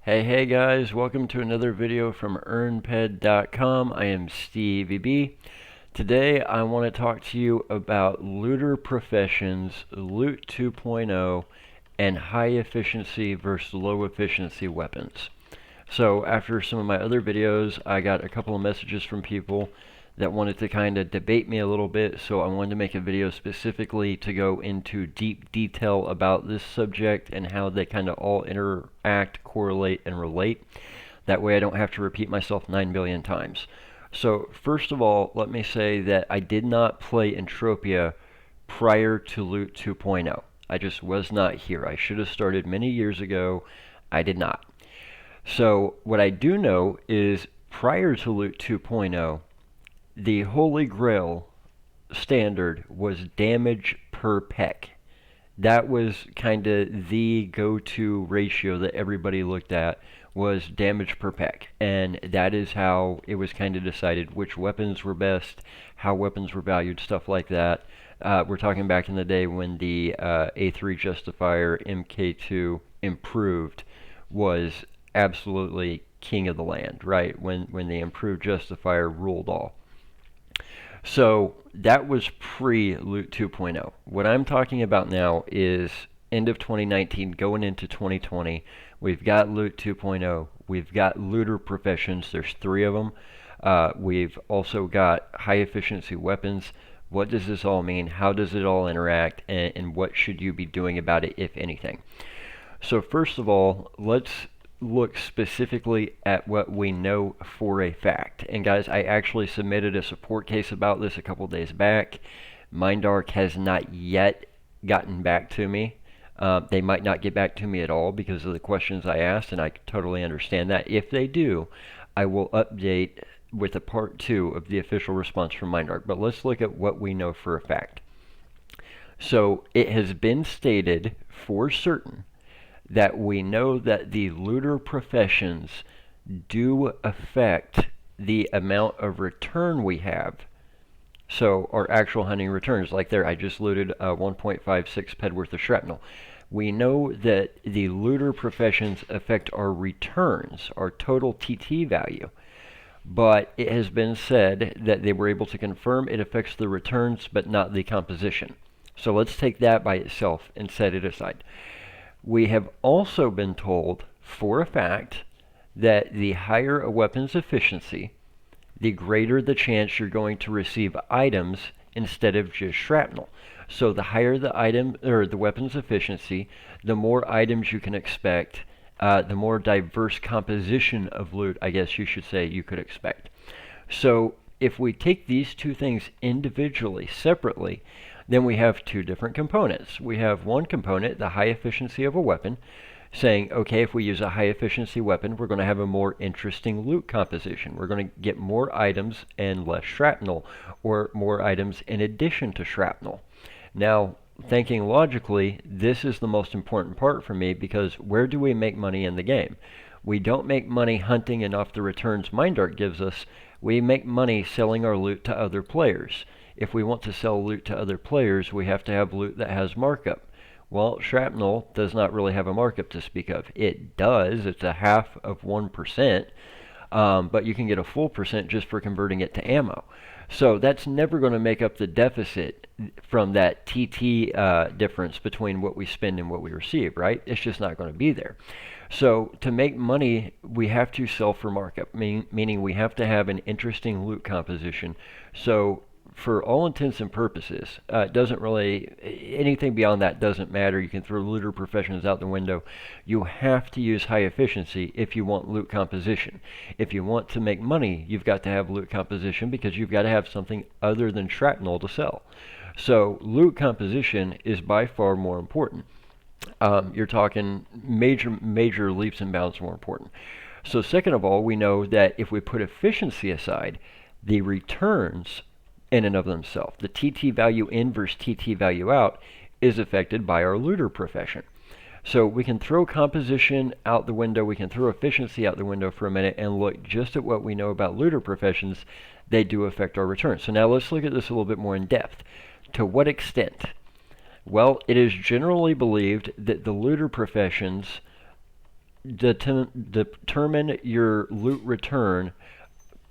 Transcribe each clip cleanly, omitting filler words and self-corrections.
Hey guys, welcome to another video from earnped.com. I am StevieB. Today I want to talk to you about looter professions, Loot 2.0, and high efficiency versus low efficiency weapons. So after some of my other videos, I got a couple of messages from people that wanted to kind of debate me a little bit, so I wanted to make a video specifically to go into deep detail about this subject and how they kind of all interact, correlate, and relate. That way I don't have to repeat myself 9 billion times. So first of all, let me say that I did not play Entropia prior to Loot 2.0. I just was not here. I should have started many years ago. I did not. So what I do know is prior to Loot 2.0, the Holy Grail standard was damage per peck. That was kind of the go-to ratio that everybody looked at, was damage per peck. And that is how it was kind of decided which weapons were best, how weapons were valued, stuff like that. We're talking back in the day when the A3 Justifier MK2 improved was absolutely king of the land, right? When the improved Justifier ruled all. So that was pre-Loot 2.0. What I'm talking about now is end of 2019 going into 2020. We've got Loot 2.0. We've got looter professions. There's 3 of them. We've also got high efficiency weapons. What does this all mean? How does it all interact? And what should you be doing about it, if anything? So first of all, let's look specifically at what we know for a fact. And guys, I actually submitted a support case about this a couple days back. Mindark has not yet gotten back to me. They might not get back to me at all because of the questions I asked, and I totally understand that. If they do, I will update with a part 2 of the official response from Mindark. But let's look at what we know for a fact. So it has been stated for certain that we know that the looter professions do affect the amount of return we have. So our actual hunting returns, like there, I just looted 1.56 ped worth of shrapnel. We know that the looter professions affect our returns, our total TT value. But it has been said that they were able to confirm it affects the returns, but not the composition. So let's take that by itself and set it aside. We have also been told for a fact that the higher a weapon's efficiency, the greater the chance you're going to receive items instead of just shrapnel. So the higher the item or the weapon's efficiency, the more items you can expect, the more diverse composition of loot, I guess you should say, you could expect. So if we take these two things individually, separately, then we have 2 different components. We have one component, the high efficiency of a weapon, saying, okay, if we use a high efficiency weapon, we're going to have a more interesting loot composition. We're going to get more items and less shrapnel, or more items in addition to shrapnel. Now, thinking logically, this is the most important part for me, because where do we make money in the game? We don't make money hunting and off the returns Mindark gives us. We make money selling our loot to other players. If we want to sell loot to other players, we have to have loot that has markup. Well, shrapnel does not really have a markup to speak of. It does. It's a half of 1%, but you can get a full percent just for converting it to ammo. So that's never going to make up the deficit from that TT difference between what we spend and what we receive, right? It's just not going to be there. So to make money, we have to sell for markup, meaning we have to have an interesting loot composition. So for all intents and purposes, it doesn't really, anything beyond that doesn't matter. You can throw looter professions out the window. You have to use high efficiency if you want loot composition. If you want to make money, you've got to have loot composition, because you've got to have something other than shrapnel to sell. So loot composition is by far more important. You're talking major leaps and bounds more important. So second of all, we know that if we put efficiency aside, the returns in and of themselves, the TT value in versus TT value out, is affected by our looter profession. So we can throw composition out the window, we can throw efficiency out the window for a minute and look just at what we know about looter professions. They do affect our returns. So now let's look at this a little bit more in depth. To what extent? Well, it is generally believed that the looter professions determine your loot return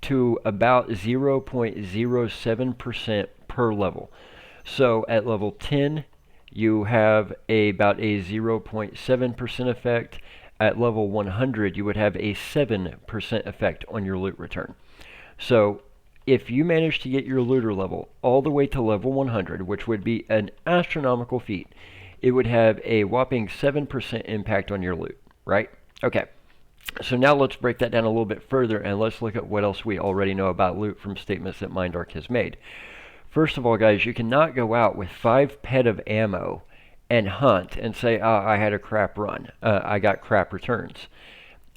to about 0.07% per level. So at level 10, you have about a 0.7% effect. At level 100, you would have a 7% effect on your loot return. So if you manage to get your looter level all the way to level 100, which would be an astronomical feat, it would have a whopping 7% impact on your loot, right? Okay. So now let's break that down a little bit further, and let's look at what else we already know about loot from statements that MindArk has made. First of all, guys, you cannot go out with 5 ped of ammo and hunt and say, I had a crap run. I got crap returns.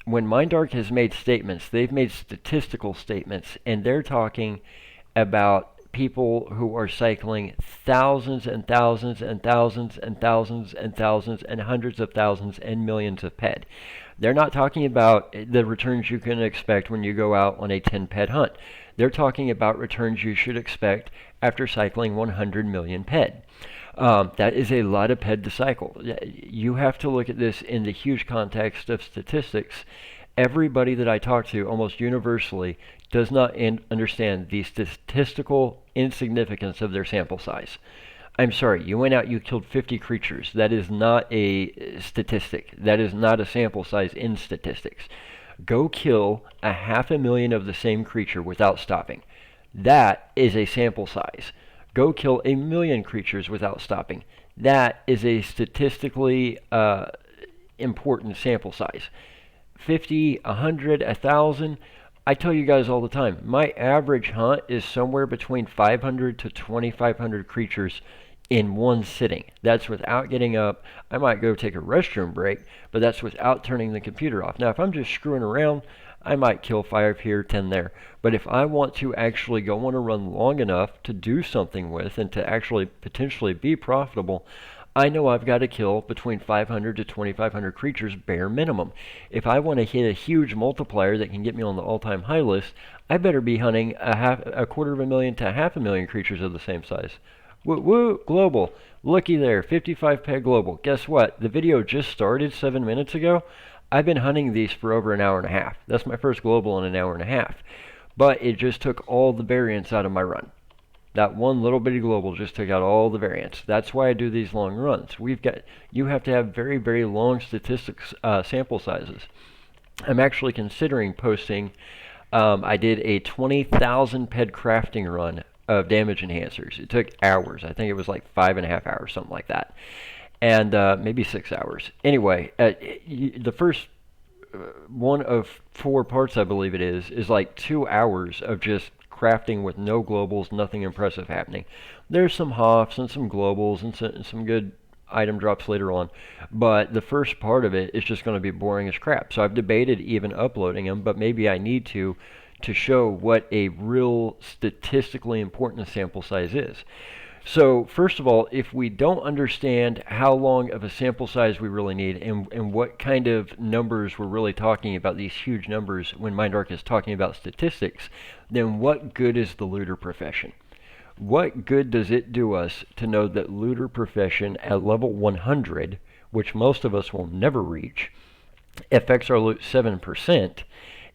When MindArk has made statements, they've made statistical statements, and they're talking about people who are cycling thousands and thousands and thousands and thousands and thousands and hundreds of thousands and millions of ped. They're not talking about the returns you can expect when you go out on a 10 ped hunt. They're talking about returns you should expect after cycling 100 million ped. That is a lot of ped to cycle. You have to look at this in the huge context of statistics. Everybody that I talk to, almost universally, does not understand the statistical insignificance of their sample size. I'm sorry, you went out, you killed 50 creatures. That is not a statistic. That is not a sample size in statistics. Go kill 500,000 of the same creature without stopping. That is a sample size. Go kill 1,000,000 creatures without stopping. That is a statistically important sample size. 50, 100, 1,000. I tell you guys all the time, my average hunt is somewhere between 500 to 2,500 creatures in one sitting. That's without getting up. I might go take a restroom break, but that's without turning the computer off. Now, if I'm just screwing around, I might kill 5 here, 10 there. But if I want to actually go on a run long enough to do something with and to actually potentially be profitable, I know I've got to kill between 500 to 2,500 creatures bare minimum. If I want to hit a huge multiplier that can get me on the all-time high list, I better be hunting a 250,000 to 500,000 creatures of the same size. Woo woo, global. Looky there, 55 peg global. Guess what? The video just started 7 minutes ago. I've been hunting these for over an hour and a half. That's my first global in an hour and a half. But it just took all the variance out of my run. That one little bitty global just took out all the variance. That's why I do these long runs. You have to have very, very long statistics sample sizes. I'm actually considering posting. I did a 20,000 ped crafting run of damage enhancers. It took hours. I think it was like 5.5 hours, something like that, and maybe 6 hours. Anyway, the first one of 4 parts, I believe it is like 2 hours of just crafting with no globals, nothing impressive happening. There's some hoffs and some globals and some good item drops later on, but the first part of it is just going to be boring as crap. So I've debated even uploading them, but maybe I need to show what a real statistically important sample size is. So first of all, if we don't understand how long of a sample size we really need and what kind of numbers we're really talking about, these huge numbers when MindArk is talking about statistics, then what good is the looter profession? What good does it do us to know that looter profession at level 100, which most of us will never reach, affects our loot 7%,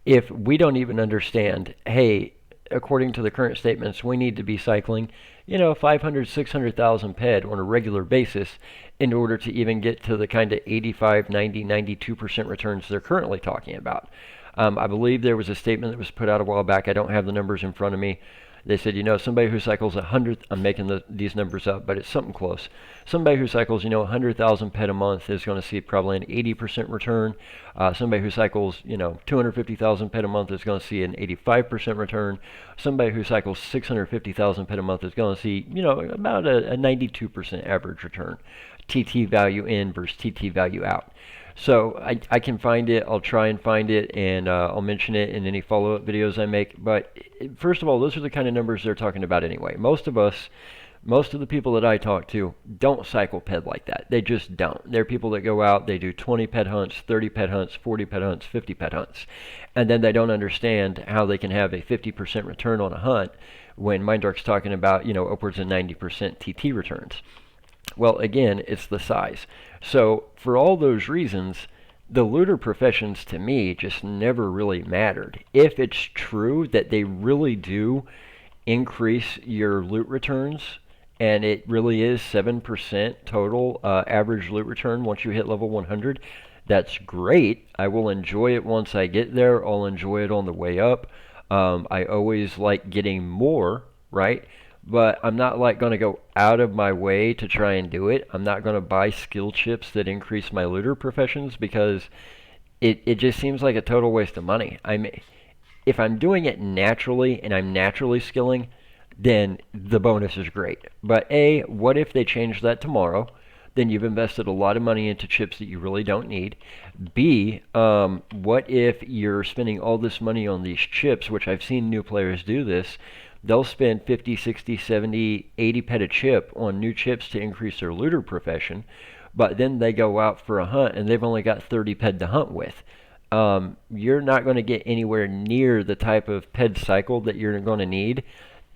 if we don't even understand, hey, according to the current statements, we need to be cycling 500, 600,000 ped on a regular basis in order to even get to the kind of 85, 90, 92% returns they're currently talking about. I believe there was a statement that was put out a while back. I don't have the numbers in front of me. They said, somebody who cycles 100, I'm making these numbers up, but it's something close. Somebody who cycles, 100,000 ped a month is going to see probably an 80% return. Somebody who cycles, 250,000 ped a month is going to see an 85% return. Somebody who cycles 650,000 ped a month is going to see, about a 92% average return. TT value in versus TT value out. So I can find it. I'll try and find it, and I'll mention it in any follow-up videos I make. But first of all, those are the kind of numbers they're talking about anyway. Most of the people that I talk to don't cycle ped like that. They just don't. They're people that go out, they do 20 ped hunts, 30 ped hunts, 40 ped hunts, 50 ped hunts. And then they don't understand how they can have a 50% return on a hunt when MindArk's talking about, upwards of 90% TT returns. Well, again, it's the size. So for all those reasons, the looter professions to me just never really mattered. If it's true that they really do increase your loot returns, and it really is 7% total average loot return once you hit level 100, that's great. I will enjoy it once I get there. I'll enjoy it on the way up. I always like getting more, right? But I'm not like going to go out of my way to try and do it. I'm not going to buy skill chips that increase my looter professions because it just seems like a total waste of money. If I'm doing it naturally and I'm naturally skilling, then the bonus is great. But A, what if they change that tomorrow? Then you've invested a lot of money into chips that you really don't need. B, what if you're spending all this money on these chips, which I've seen new players do this, they'll spend 50, 60, 70, 80 pet a chip on new chips to increase their looter profession, but then they go out for a hunt and they've only got 30 ped to hunt with. You're not going to get anywhere near the type of ped cycle that you're going to need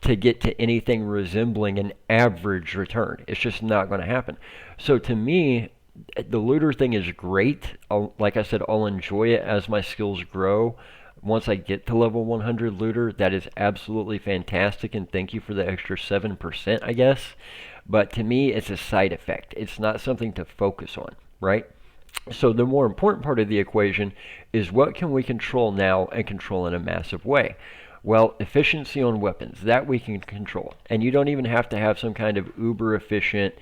to get to anything resembling an average return. It's just not going to happen. So to me, the looter thing is great. Like I said, I'll enjoy it as my skills grow. Once I get to level 100 looter, that is absolutely fantastic, and thank you for the extra 7%, I guess. But to me, it's a side effect. It's not something to focus on, right? So the more important part of the equation is what can we control now and control in a massive way? Well, efficiency on weapons, that we can control. And you don't even have to have some kind of uber efficient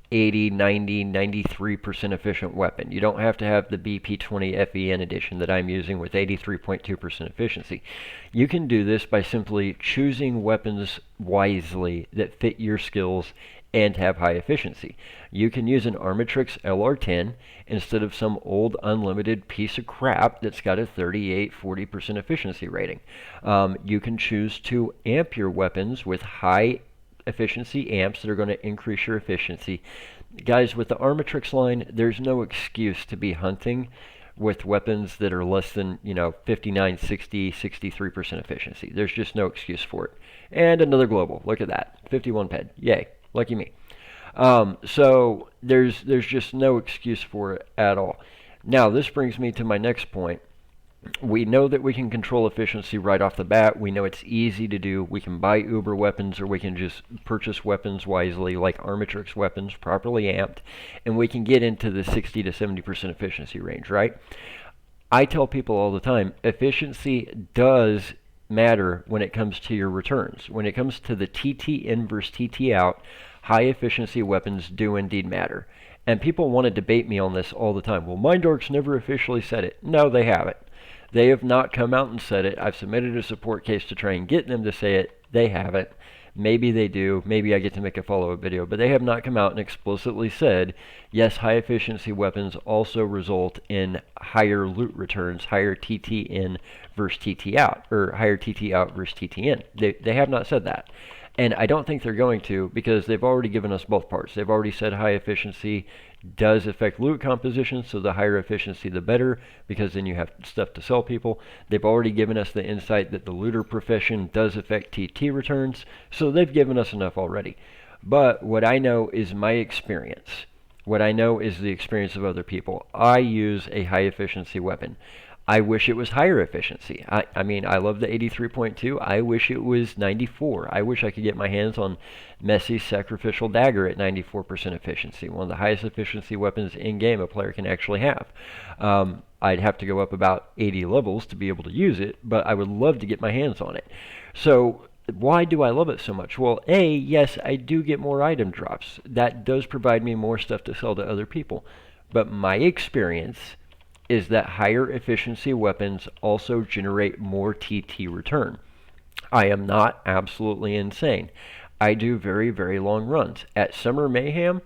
80, 90, 93% efficient weapon. You don't have to have the BP20 FEN edition that I'm using with 83.2% efficiency. You can do this by simply choosing weapons wisely that fit your skills and have high efficiency. You can use an Armatrix LR10 instead of some old unlimited piece of crap that's got a 38, 40% efficiency rating. You can choose to amp your weapons with high efficiency amps that are going to increase your efficiency. Guys, with the Armatrix line, there's no excuse to be hunting with weapons that are less than, 59, 60, 63% efficiency. There's just no excuse for it. And another global. Look at that. 51 ped. Yay. Lucky me. So there's just no excuse for it at all. Now, this brings me to my next point. We know that we can control efficiency right off the bat. We know it's easy to do. We can buy Uber weapons, or we can just purchase weapons wisely, like Armatrix weapons, properly amped, and we can get into the 60 to 70% efficiency range, right? I tell people all the time, efficiency does matter when it comes to your returns. When it comes to the TT in versus TT out, high efficiency weapons do indeed matter. And people want to debate me on this all the time. Well, MindArc's never officially said it. No, they haven't. They have not come out and said it. I've submitted a support case to try and get them to say it. They haven't. Maybe they do. Maybe I get to make a follow-up video. But they have not come out and explicitly said, yes, high efficiency weapons also result in higher loot returns, higher TT in versus TT out, or higher TT out versus TT in. They have not said that. And I don't think they're going to, because they've already given us both parts. They've already said high efficiency does affect loot composition, so the higher efficiency the better, because then you have stuff to sell people. They've already given us the insight that the looter profession does affect TT returns, so they've given us enough already. But what I know is my experience. What I know is the experience of other people. I use a high efficiency weapon. I wish it was higher efficiency. I mean, I love the 83.2. I wish it was 94. I wish I could get my hands on Messi's Sacrificial Dagger at 94% efficiency, one of the highest efficiency weapons in-game a player can actually have. I'd have to go up about 80 levels to be able to use it, but I would love to get my hands on it. So why do I love it so much? Well, A, yes, I do get more item drops. That does provide me more stuff to sell to other people. But my experience is that higher efficiency weapons also generate more TT return. I am not absolutely insane. I do very, very long runs. At Summer Mayhem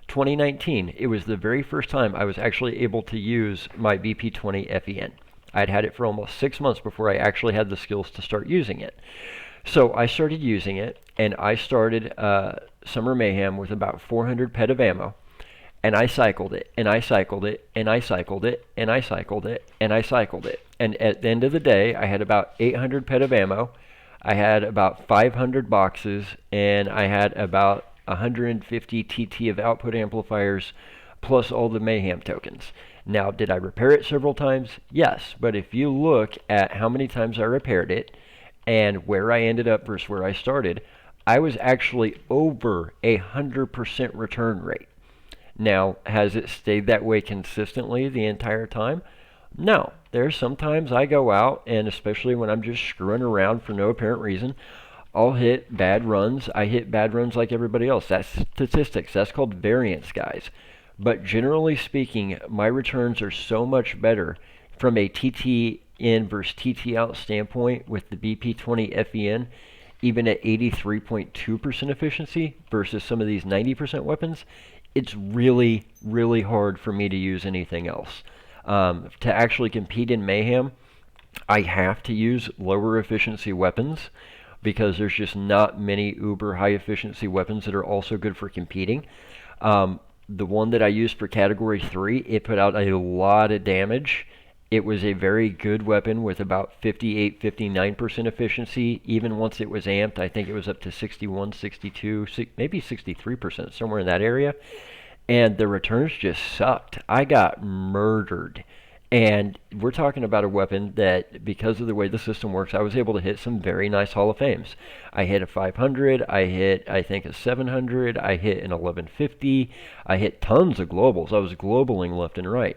2019, it was the very first time I was actually able to use my BP20 FEN. I'd had it for almost 6 months before I actually had the skills to start using it. So I started using it, and I started Summer Mayhem with about 400 ped of ammo. And I cycled it, and I cycled it, and I cycled it, and I cycled it, and I cycled it. And at the end of the day, I had about 800 ped of ammo, I had about 500 boxes, and I had about 150 TT of output amplifiers, plus all the Mayhem tokens. Now, did I repair it several times? Yes, but if you look at how many times I repaired it and where I ended up versus where I started, I was actually over 100% return rate. Now, has it stayed that way consistently the entire time? No. There's sometimes I go out, and especially when I'm just screwing around for no apparent reason, I'll hit bad runs. I hit bad runs like everybody else. That's statistics. That's called variance, guys. But generally speaking, my returns are so much better from a TT in versus TT out standpoint with the BP20 FEN, even at 83.2% efficiency versus some of these 90% weapons. It's really, really hard for me to use anything else. To actually compete in Mayhem, I have to use lower efficiency weapons because there's just not many uber high efficiency weapons that are also good for competing. The one that I used for category 3, it put out a lot of damage. It was a very good weapon with about 58, 59% efficiency. Even once it was amped, I think it was up to 61, 62, maybe 63%, somewhere in that area. And the returns just sucked. I got murdered. And we're talking about a weapon that, because of the way the system works, I was able to hit some very nice Hall of Fames. I hit a 500, I hit, I think, a 700, I hit an 1150, I hit tons of globals. I was globaling left and right.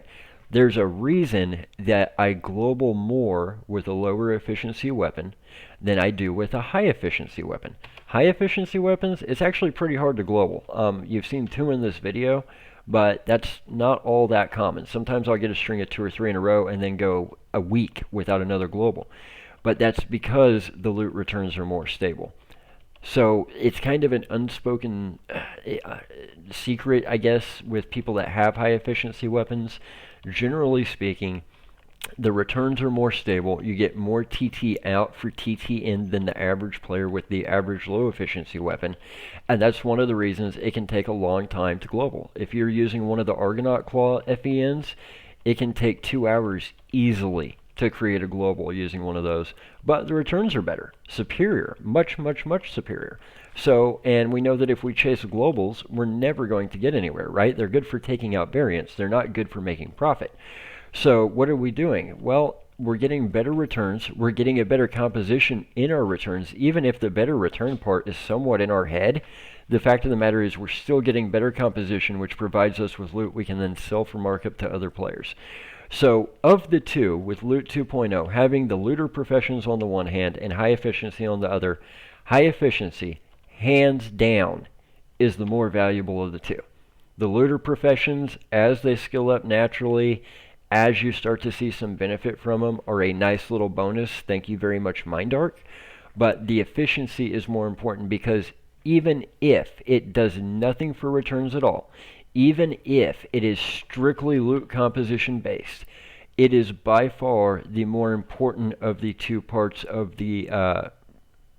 There's a reason that I global more with a lower efficiency weapon than I do with a high efficiency weapon. High efficiency weapons, it's actually pretty hard to global. You've seen 2 in this video, but that's not all that common. Sometimes I'll get a string of 2 or 3 in a row and then go a week without another global. But that's because the loot returns are more stable. So it's kind of an unspoken secret, I guess, with people that have high efficiency weapons. Generally speaking, the returns are more stable. You get more TT out for TT in than the average player with the average low efficiency weapon. And that's one of the reasons it can take a long time to global. If you're using one of the Argonaut Claw FENs, it can take 2 hours easily to create a global using one of those. But the returns are better, superior, much, much, much superior. So, and we know that if we chase globals, we're never going to get anywhere, right? They're good for taking out variants. They're not good for making profit. So what are we doing? Well, we're getting better returns. We're getting a better composition in our returns. Even if the better return part is somewhat in our head, the fact of the matter is we're still getting better composition, which provides us with loot we can then sell for markup to other players. So of the two, with Loot 2.0, having the looter professions on the one hand and high efficiency on the other, high efficiency, hands down, is the more valuable of the two. The looter professions, as they skill up naturally, as you start to see some benefit from them, are a nice little bonus. Thank you very much, MindArc. But the efficiency is more important because even if it does nothing for returns at all, even if it is strictly loot composition based, it is by far the more important of the two parts of the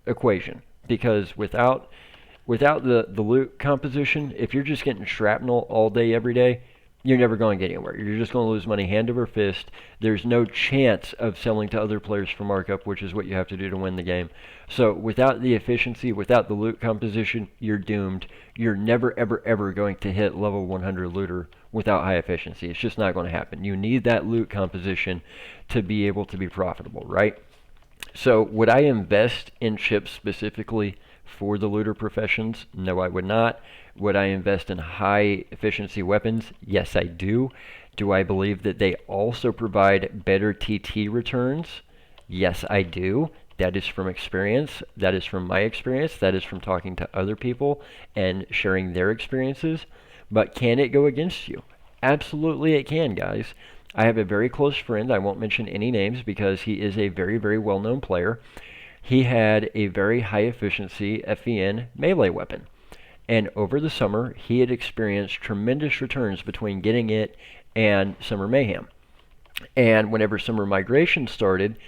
equation. Because without the loot composition, if you're just getting shrapnel all day, every day, you're never going to get anywhere. You're just going to lose money hand over fist. There's no chance of selling to other players for markup, which is what you have to do to win the game. So without the efficiency, without the loot composition, you're doomed. You're never, ever, ever going to hit level 100 looter without high efficiency. It's just not going to happen. You need that loot composition to be able to be profitable, right? So would I invest in chips specifically for the looter professions? No, I would not. Would I invest in high efficiency weapons? Yes, I do. Do I believe that they also provide better TT returns? Yes, I do. That is from experience. That is from my experience. That is from talking to other people and sharing their experiences. But can it go against you? Absolutely it can, guys. I have a very close friend. I won't mention any names because he is a very, very well-known player. He had a very high efficiency FEN melee weapon. And over the summer, he had experienced tremendous returns between getting it and Summer Mayhem. And whenever Summer Migration started,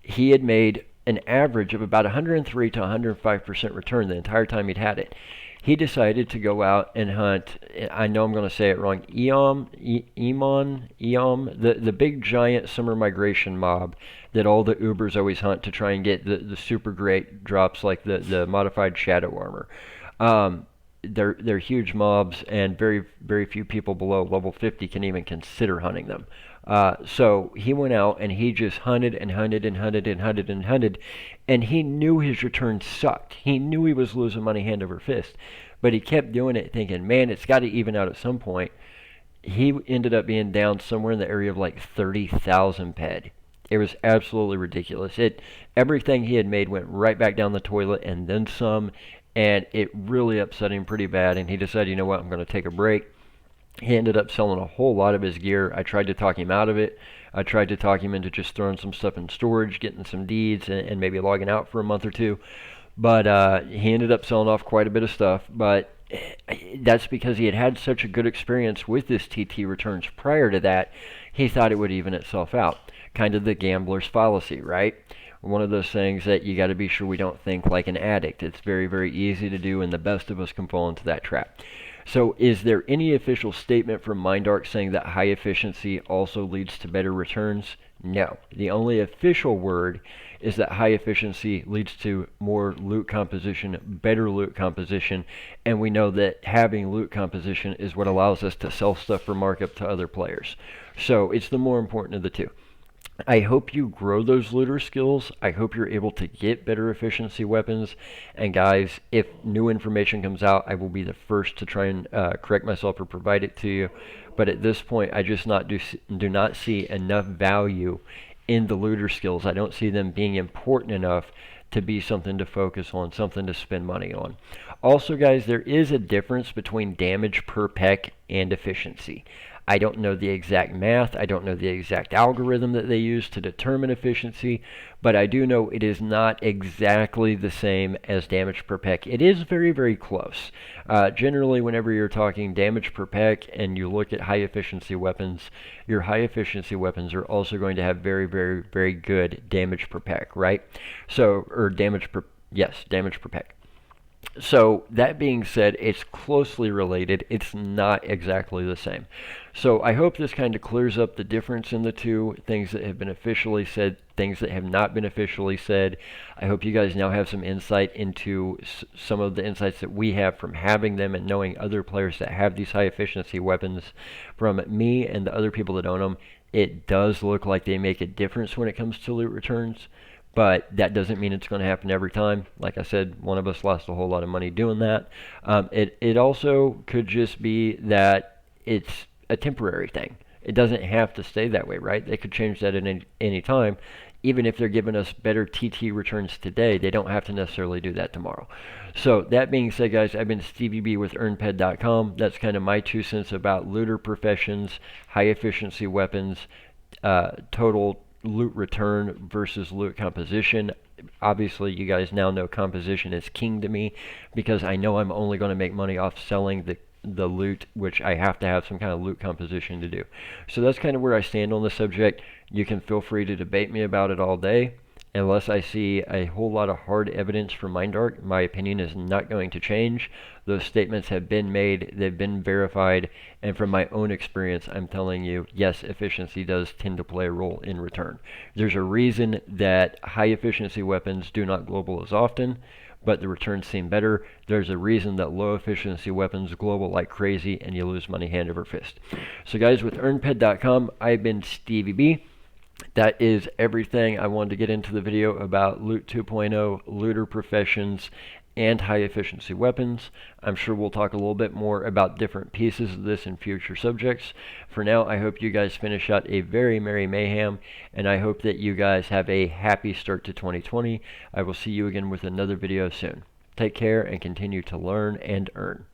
he had made an average of about 103 to 105% return the entire time he'd had it. He decided to go out and hunt, I know I'm going to say it wrong, Eom, the big giant Summer Migration mob that all the Ubers always hunt to try and get the super great drops like the modified Shadow Armor. they're huge mobs, and very few people below level 50 can even consider hunting them. So he went out and he just hunted and hunted and hunted and hunted and hunted, and he knew his returns sucked. He knew he was losing money hand over fist, but he kept doing it, thinking, man, it's got to even out at some point. He ended up being down somewhere in the area of like 30,000 ped. It was absolutely ridiculous. Everything he had made went right back down the toilet and then some, and it really upset him pretty bad. And he decided, you know what, I'm going to take a break. He ended up selling a whole lot of his gear. I tried to talk him out of it. I tried to talk him into just throwing some stuff in storage, getting some deeds, and maybe logging out for a month or two. But he ended up selling off quite a bit of stuff. But that's because he had had such a good experience with this TT returns prior to that, he thought it would even itself out. Kind of the gambler's fallacy, right? One of those things that you got to be sure we don't think like an addict. It's very easy to do, and the best of us can fall into that trap. So is there any official statement from MindArc saying that high efficiency also leads to better returns? No. The only official word is that high efficiency leads to more loot composition, better loot composition, and we know that having loot composition is what allows us to sell stuff for markup to other players. So it's the more important of the two. I hope you grow those looter skills. I hope you're able to get better efficiency weapons. And guys, if new information comes out, I will be the first to try and correct myself or provide it to you. But at this point, I just do not see enough value in the looter skills. I don't see them being important enough to be something to focus on, something to spend money on. Also, guys, there is a difference between damage per peck and efficiency. I don't know the exact math. I don't know the exact algorithm that they use to determine efficiency, but I do know it is not exactly the same as damage per peck. It is very close. Generally, whenever you're talking damage per peck and you look at high efficiency weapons, your high efficiency weapons are also going to have very good damage per peck, right? So, or damage per peck. So that being said, it's closely related. It's not exactly the same. So I hope this kind of clears up the difference in the two, things that have been officially said, things that have not been officially said. I hope you guys now have some insight into some of the insights that we have from having them and knowing other players that have these high efficiency weapons. From me and the other people that own them, it does look like they make a difference when it comes to loot returns. But that doesn't mean it's going to happen every time. Like I said, one of us lost a whole lot of money doing that. It also could just be that it's a temporary thing. It doesn't have to stay that way, right? They could change that at any time. Even if they're giving us better TT returns today, they don't have to necessarily do that tomorrow. So that being said, guys, I've been StevieB with EarnPed.com. That's kind of my 2 cents about looter professions, high efficiency weapons, total loot return versus loot composition. Obviously, you guys now know composition is king to me because I know I'm only going to make money off selling the loot, which I have to have some kind of loot composition to do. So that's kind of where I stand on the subject. You can feel free to debate me about it all day. Unless I see a whole lot of hard evidence from MindArc, my opinion is not going to change. Those statements have been made, they've been verified, and from my own experience, I'm telling you, yes, efficiency does tend to play a role in return. There's a reason that high efficiency weapons do not global as often, but the returns seem better. There's a reason that low efficiency weapons global like crazy and you lose money hand over fist. So guys, with EarnPed.com, I've been StevieB. That is everything I wanted to get into the video about Loot 2.0, looter professions, and high efficiency weapons. I'm sure we'll talk a little bit more about different pieces of this in future subjects. For now, I hope you guys finish out a very merry Mayhem, and I hope that you guys have a happy start to 2020. I will see you again with another video soon. Take care and continue to learn and earn.